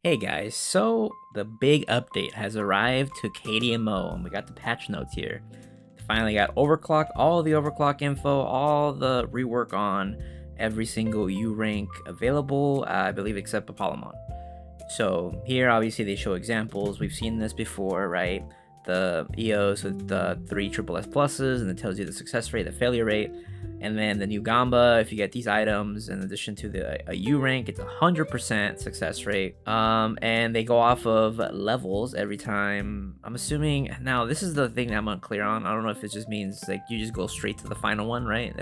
Hey guys, so the big update has arrived to KDMO and we got the patch notes here. Finally got Overclock, all the Overclock info, all the rework on every single U rank available, I believe except Apollomon. So here obviously they show examples, we've seen this before, right? The EOs with the 3 triple S pluses, and it tells you the success rate, the failure rate, and then the new Gamba, if you get these items in addition to a U rank, it's 100% success rate. And they go off of levels every time. I'm assuming now this is the thing that I'm unclear on. I don't know if it just means like you just go straight to the final one, right?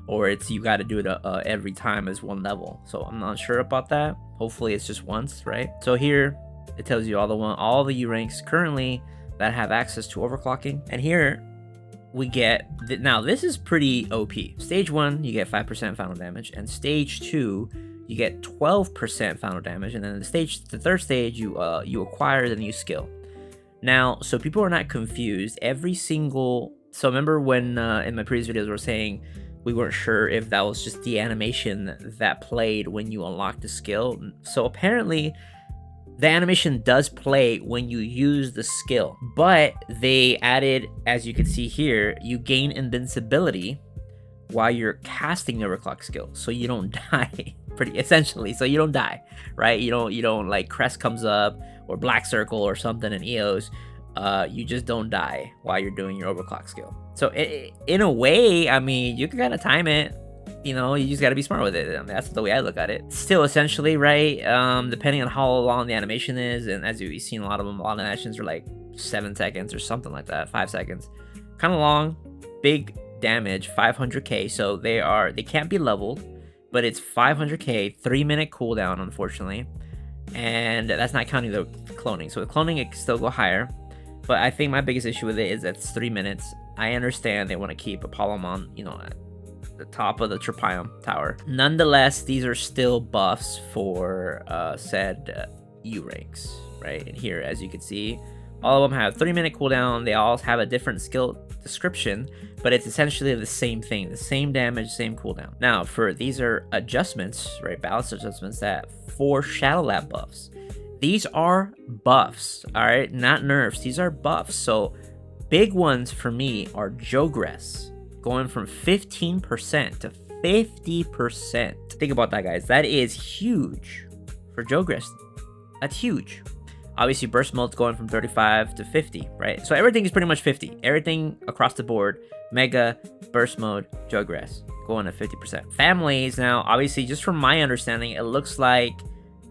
Or it's you got to do it every time as one level. So I'm not sure about that. Hopefully it's just once, right? So here it tells you all the U ranks currently that have access to overclocking, and here we get now this is pretty OP. Stage 1 you get 5% final damage, and stage 2 you get 12% final damage, and then the third stage you acquire the new skill. Now, so people are not confused, so remember when in my previous videos we were saying we weren't sure if that was just the animation that played when you unlock the skill. So apparently the animation does play when you use the skill, but they added, as you can see here, you gain invincibility while you're casting the overclock skill, so you don't die. Pretty essentially, so you don't die, right? You don't like crest comes up or black circle or something in EOS. You just don't die while you're doing your overclock skill. So in a way, I mean, you can kind of time it. You know, you just got to be smart with it. I mean, that's the way I look at it. Still, essentially, right? Depending on how long the animation is, and as you've seen, a lot of animations are like 7 seconds or something like that, 5 seconds, kind of long. Big damage, 500k. So they can't be leveled, but it's 500k, 3-minute cooldown, unfortunately, and that's not counting the cloning. So the cloning it can still go higher, but I think my biggest issue with it is that it's 3 minutes. I understand they want to keep Apollomon, you know, the top of the Tropium Tower. Nonetheless, these are still buffs for said U ranks, right? And here, as you can see, all of them have 3-minute cooldown. They all have a different skill description, but it's essentially the same thing, the same damage, same cooldown. Now, these are adjustments, right? Balance adjustments that for Shadow Lab buffs. These are buffs, all right? Not nerfs. These are buffs. So big ones for me are Jogress, going from 15% to 50%. Think about that, guys. That is huge for Jogress. That's huge. Obviously, burst mode's going from 35 to 50, right? So everything is pretty much 50. Everything across the board, Mega, burst mode, Jogress, going to 50%. Families, now, obviously, just from my understanding, it looks like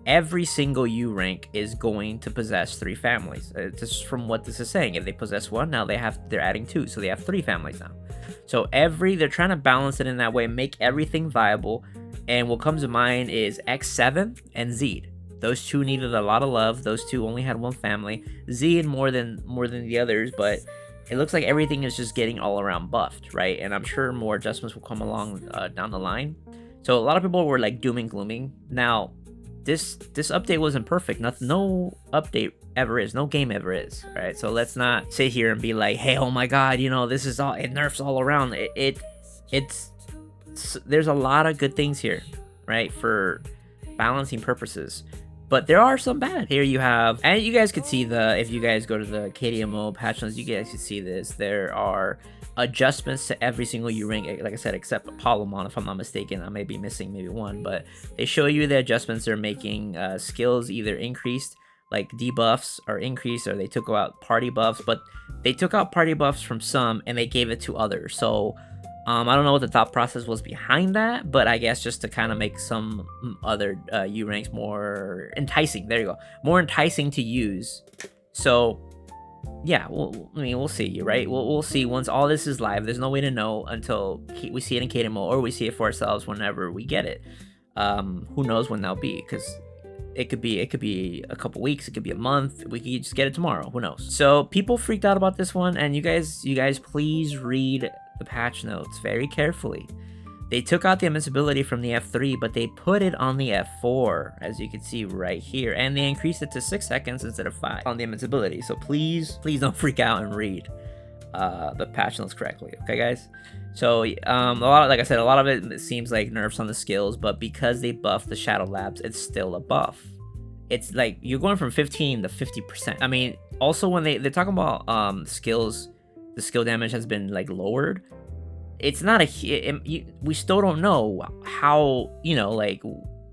every single U rank is going to possess 3 families. Just from what this is saying. If they possess 1, now they're adding 2, so they have 3 families now. So they're trying to balance it in that way, make everything viable. And what comes to mind is X7 and Zed. Those two needed a lot of love. Those two only had 1 family. Zed more than the others, but it looks like everything is just getting all around buffed, right? And I'm sure more adjustments will come along down the line. So a lot of people were like doom and glooming. Now, this update wasn't perfect. No update ever is. No game ever is, right? So let's not sit here and be like, hey, oh my god, you know, this is all, it nerfs all around. There's a lot of good things here, right, for balancing purposes, but there are some bad. Here you have, and you guys could see if you guys go to the KDMO patch notes, you guys could see this. There are adjustments to every single U rank, like I said, except Apollomon, if I'm not mistaken. I may be missing maybe one, but they show you the adjustments they're making. Skills either increased, like debuffs, are increased, or they took out party buffs, but they took out party buffs from some and they gave it to others. So I don't know what the thought process was behind that, but I guess just to kind of make some other U ranks more enticing. There you go, more enticing to use. So yeah, we'll see, right? We'll see once all this is live. There's no way to know until we see it in KDMO or we see it for ourselves whenever we get it. Who knows when that'll be? Because it could be a couple weeks, it could be a month. We could just get it tomorrow. Who knows? So people freaked out about this one, and you guys, please read the patch notes very carefully. They took out the invincibility from the F3, but they put it on the F4, as you can see right here, and they increased it to 6 seconds instead of 5 on the invincibility. So please don't freak out and read the patch notes correctly, okay, guys? So like I said, a lot of it seems like nerfs on the skills, but because they buffed the Shadow Labs, it's still a buff. it's like you're going from 15 to 50%. I mean, also when they're talking about skills, the skill damage has been like lowered. It's not we still don't know how, you know, like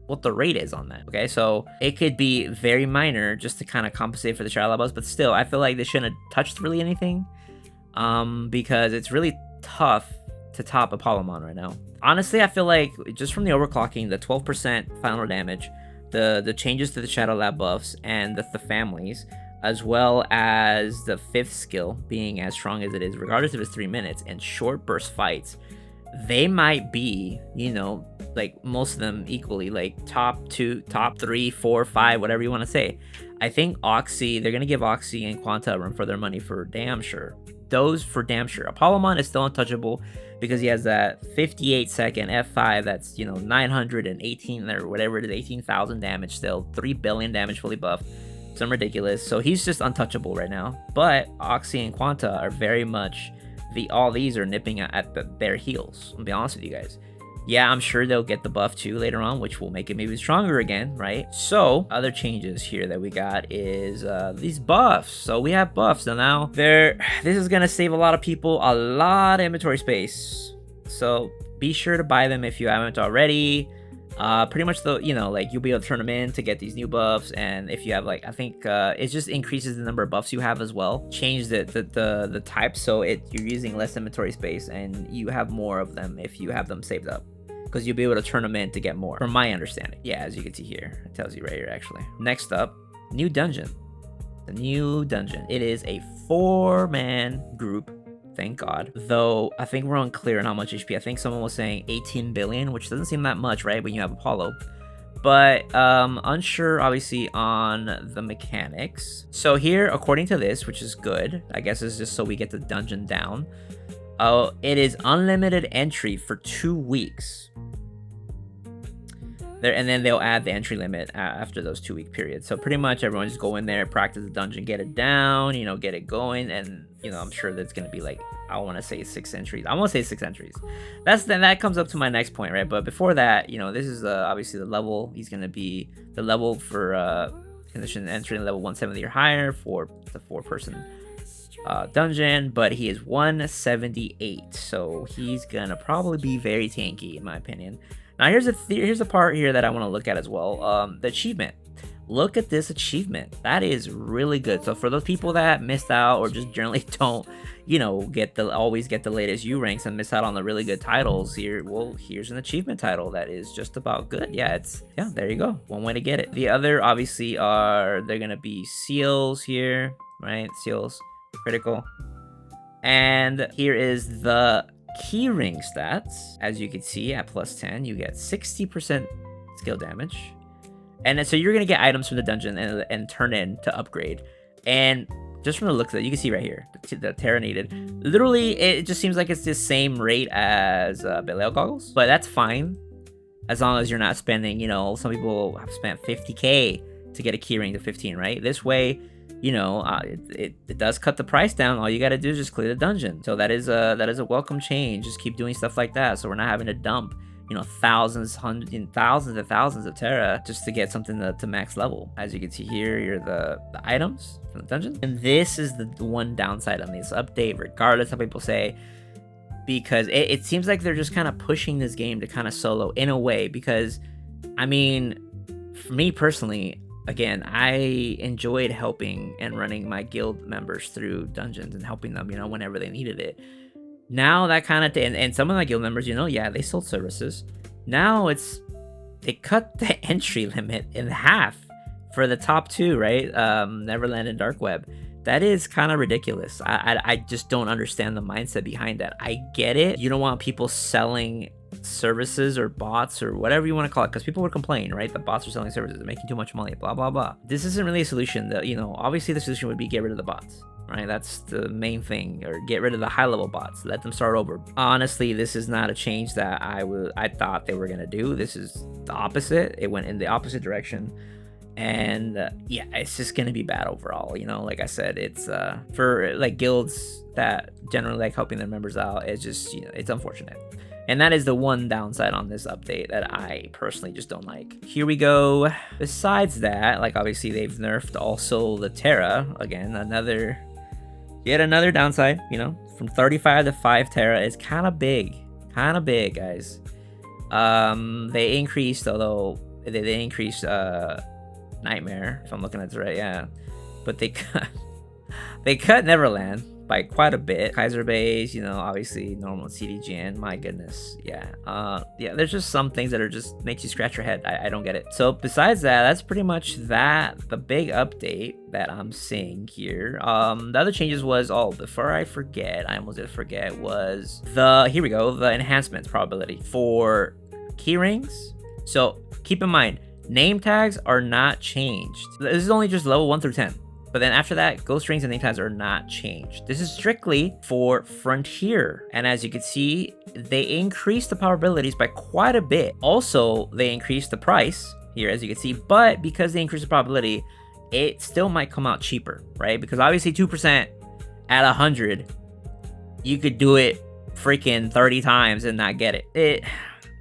what the rate is on that. Okay, so it could be very minor just to kind of compensate for the shadow levels, but still I feel like they shouldn't have touched really anything, because it's really tough to top Apollomon right now. Honestly, I feel like just from the overclocking, the 12% final damage, the changes to the shadow lab buffs and the families, as well as the 5th skill being as strong as it is, regardless if it's 3 minutes, and short burst fights, they might be, you know, like most of them equally, like top 2, top 3, 4, 5, whatever you want to say. I think Oxy, they're going to give Oxy and Quanta a run for their money for damn sure. Those for damn sure. Apollomon is still untouchable because he has that 58-second F5 that's, you know, 918 or whatever it is, 18,000 damage still, 3 billion damage fully buffed. Some ridiculous. So he's just untouchable right now. But Oxy and Quanta are very much all these are nipping at their heels. I'll be honest with you guys. Yeah, I'm sure they'll get the buff too later on, which will make it maybe stronger again, right? So other changes here that we got is these buffs. So we have buffs. So now this is gonna save a lot of people a lot of inventory space. So be sure to buy them if you haven't already. Pretty much though, you know, like you'll be able to turn them in to get these new buffs, and if you have like, I think it just increases the number of buffs you have as well. Change the type, so you're using less inventory space and you have more of them if you have them saved up, because you'll be able to turn them in to get more, from my understanding. Yeah, as you can see here, it tells you right here actually. Next up, new dungeon. The new dungeon. It is a 4-man group. Thank God. Though I think we're unclear on how much HP. I think someone was saying 18 billion, which doesn't seem that much, right? When you have Apollo. But unsure, obviously, on the mechanics. So here, according to this, which is good, I guess it's just so we get the dungeon down. It is unlimited entry for 2 weeks. And then they'll add the entry limit after those 2-week periods. So pretty much everyone just go in there, practice the dungeon, get it down, you know, get it going, and you know, I'm sure that's gonna be like, I want to say 6 entries. I want to say 6 entries. That comes up to my next point, right? But before that, you know, this is obviously the level. He's gonna be the level for condition entering level 170 or higher for the 4-person dungeon, but he is 178, so he's gonna probably be very tanky in my opinion. Now here's a part here that I want to look at as well. The achievement. Look at this achievement. That is really good. So for those people that missed out or just generally don't, you know, always get the latest U ranks and miss out on the really good titles here, well, here's an achievement title that is just about good. Yeah, there you go. One way to get it. The other obviously they're gonna be seals here, right? Seals, critical. And here is the keyring stats. As you can see, at +10 you get 60% skill damage, and so you're gonna get items from the dungeon and turn in to upgrade. And just from the looks of it, you can see right here the Terra needed, literally it just seems like it's the same rate as Belial goggles, but that's fine as long as you're not spending, you know, some people have spent 50k to get a keyring to 15, right? This way, you know, it does cut the price down. All you got to do is just clear the dungeon. So that is a welcome change. Just keep doing stuff like that, so we're not having to dump, you know, thousands and thousands of Terra just to get something to max level. As you can see here, you're the items from the dungeon. And this is the one downside on this update, regardless of what people say, because it seems like they're just kind of pushing this game to kind of solo in a way. Because, I mean, for me personally, again, I enjoyed helping and running my guild members through dungeons and helping them, you know, whenever they needed it. Now that kind of and some of my guild members, you know, yeah, they sold services. Now they cut the entry limit in half for the top 2, right? Neverland and Dark Web. That is kind of ridiculous. I just don't understand the mindset behind that. I get it. You don't want people selling services or bots or whatever you want to call it, because people would complain, right? The bots are selling services, they're making too much money, blah blah blah. This isn't really a solution. That, you know, obviously the solution would be get rid of the bots, right? That's the main thing. Or get rid of the high level bots, let them start over. Honestly, this is not a change that I thought they were gonna do. This is the opposite. It went in the opposite direction. And yeah, it's just gonna be bad overall. You know, like I said, it's for like guilds that generally like helping their members out, it's just, you know, it's unfortunate. And that is the one downside on this update that I personally just don't like. Here we go. Besides that, like obviously they've nerfed also the Terra. Again, yet another downside, you know, from 35 to 5 Terra is kind of big, guys. They increased, although they increased Nightmare, if I'm looking at it right, yeah. But they cut Neverland by quite a bit. Kaiser Base, you know, obviously normal CDGN, my goodness, yeah. Yeah, there's just some things that are just makes you scratch your head. I don't get it. So besides that, that's pretty much the big update that I'm seeing here. The other changes was, before I forget, I almost did forget, was here we go, the enhancements probability for keyrings. So keep in mind, name tags are not changed. This is only just level 1 through 10. But then after that, ghost rings and name tags are not changed. This is strictly for Frontier. And as you can see, they increased the probabilities by quite a bit. Also, they increased the price here, as you can see. But because they increased the probability, it still might come out cheaper, right? Because obviously 2% at 100, you could do it freaking 30 times and not get it.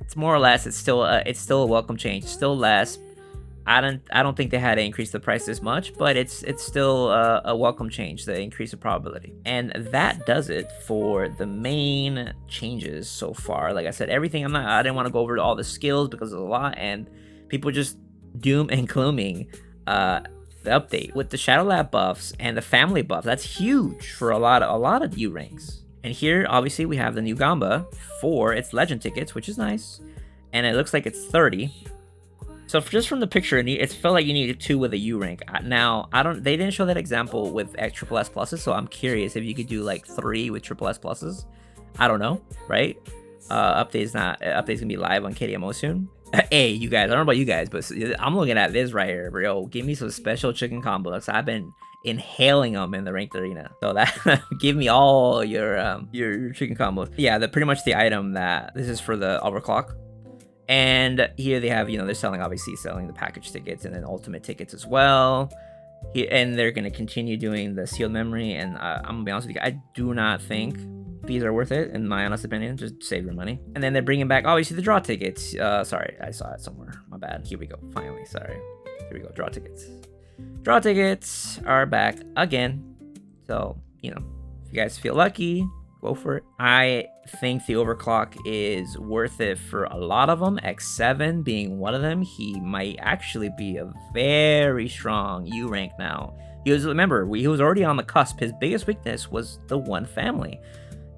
It's more or less, it's still a welcome change. It's still less. I don't think they had to increase the price this much, but it's still a welcome change, the increase of probability. And that does it for the main changes so far. Like I said, everything, I didn't want to go over all the skills because there's a lot, and people just doom and glooming the update with the Shadow Lab buffs and the family buff. That's huge for a lot of U ranks. And here, obviously, we have the new Gamba for its legend tickets, which is nice. And it looks like it's 30. So just from the picture, it felt like you needed 2 with a U rank. Now, they didn't show that example with triple S pluses, so I'm curious if you could do like 3 with triple S pluses. I don't know, right? Update's gonna be live on KDMO soon. Hey, you guys, I don't know about you guys, but I'm looking at this right here, bro. Give me some special chicken combos. I've been inhaling them in the ranked arena, so that give me all your chicken combos. Yeah, pretty much the item that this is for the Overclock. And here they have, you know, they're selling the package tickets and then ultimate tickets as well. And they're going to continue doing the sealed memory. And I'm going to be honest with you, I do not think these are worth it, in my honest opinion. Just save your money. And then they're bringing back, obviously, the draw tickets. Sorry, I saw it somewhere. My bad. Here we go. Finally, sorry. Here we go. Draw tickets. Draw tickets are back again. So, you know, if you guys feel lucky, go for it. I think the Overclock is worth it for a lot of them, X7 being one of them. He might actually be a very strong U rank now. He was already on the cusp. His biggest weakness was the one family.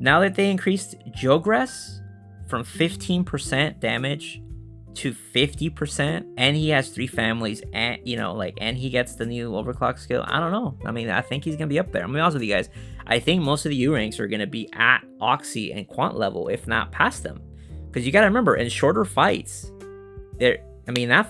Now that they increased Jogress from 15% damage to 50%, and he has 3 families, and and he gets the new Overclock skill, I don't know. I mean, I think he's gonna be up there. I'm gonna be honest with you guys. I think most of the U ranks are gonna be at Oxy and Quant level, if not past them. Because you gotta remember, in shorter fights, that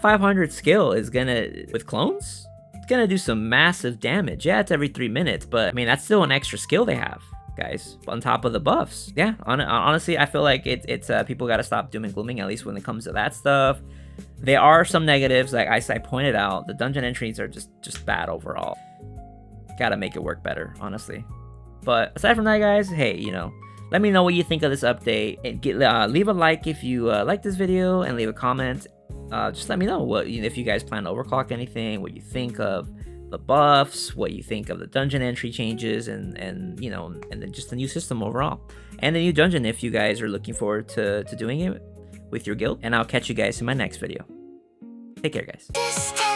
500 skill is gonna, with clones, it's gonna do some massive damage. Yeah, it's every 3 minutes, but I mean, that's still an extra skill they have, guys, on top of the buffs. Yeah, honestly, I feel like it's people gotta stop doom and glooming, at least when it comes to that stuff. There are some negatives, like I pointed out. The dungeon entries are just bad overall. Gotta make it work better, honestly. But aside from that, guys, hey, let me know what you think of this update. And leave a like if you like this video, and leave a comment. Just let me know if you guys plan to overclock anything, what you think of the buffs, what you think of the dungeon entry changes, and then just the new system overall, and the new dungeon if you guys are looking forward to doing it with your guild. And I'll catch you guys in my next video. Take care, guys.